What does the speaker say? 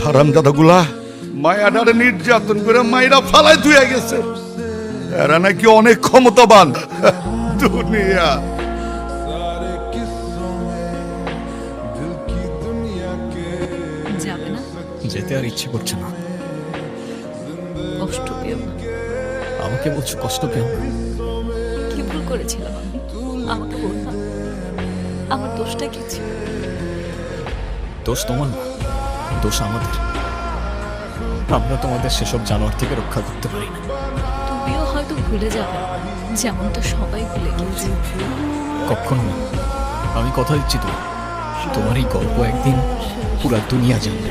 হারামজাদাগুলা মায়াডারে নির্যাতন করে মায়েরা ফালায় ধুয়ে গেছে। এরা নাকি অনেক ক্ষমতাবান দুনিয়া। যাবে না? যেতে আর ইচ্ছে করছে না। কষ্ট পেও না। আমাকে বলছো কষ্ট পেও না? কি ভুল করেছিলাম আমি? আমাকে বল না, আমার দোষটা কি ছিল? দোষ তোমার না, দোষ আমাদের। আমরা তোমাদের সেসব জানোয়ার থেকে রক্ষা করতে পারি না। তুমিও হয়তো ভুলে যাবে, যেমনটা সবাই ভুলে গিয়েছে। কখনো না। আমি কথা দিচ্ছি তোমার এই গল্প একদিন পুরা দুনিয়া জানবে।